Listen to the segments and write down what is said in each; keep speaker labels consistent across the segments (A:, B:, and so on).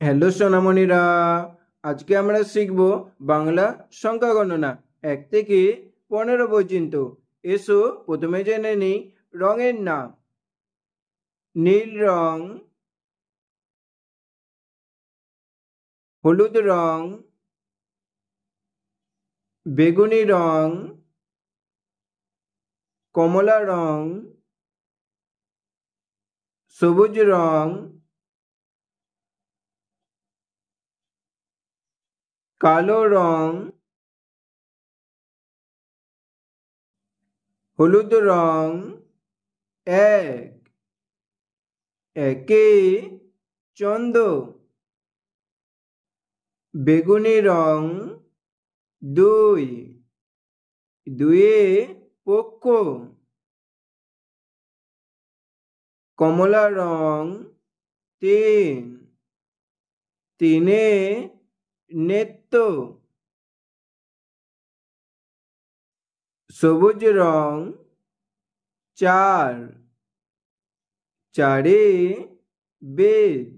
A: Hello সোনামণিরা, আজকে আমরা শিখব বাংলা সংখ্যা গণনা 1 থেকে 15 পর্যন্ত। এসো প্রথমে জেনে নিই রঙের নাম। নীল রং, হলুদ রং, বেগুনি রং, কমলা রং, সবুজ রং, কালো রং, হলুদ রং। একে চন্দ্র। বেগুনি রং, দুয়ে পক্ষ। কমলা রং, তিনে নেত্য। সবুজ রং, চারে বেদ।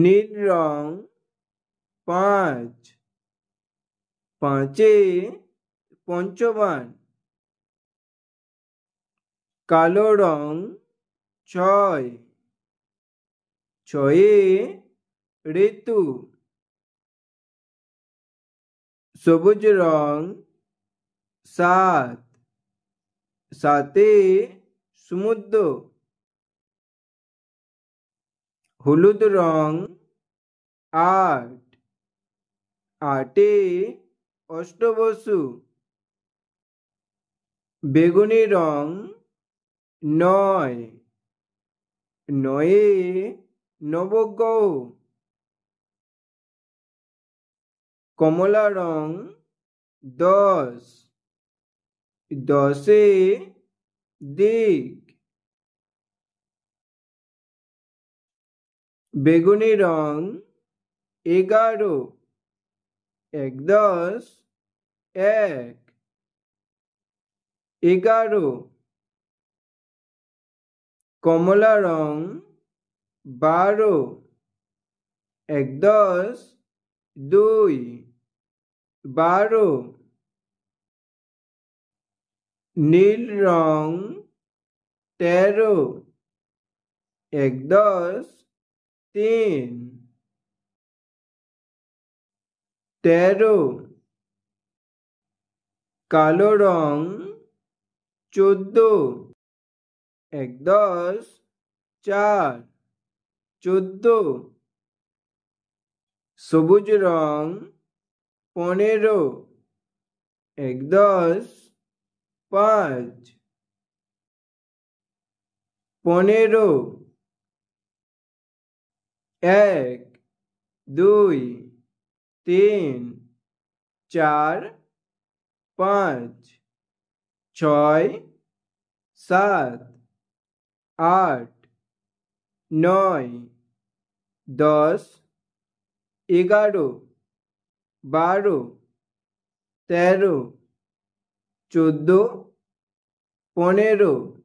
A: নীল রং, পাঁচে পঞ্চবান। কালো রং, ছয়ে ঋতু। সবুজ রং, সাতে সমুদ্র। হলুদ রং, আটে অষ্টবসু। বেগুনি রং, নয়ে নবগ্রহ। কমলা রং, দশে দিক। বেগুনি রং, 11, 11। কমলা রং, 12, 12। নীল রং, 13, 13। কালো রং, 14, 14। সবুজ রং, 15, 5, 15। 1, 2, 3, 4, 5, 6, 7, 8, 9, 10, 11, 12, 13, 14, 15।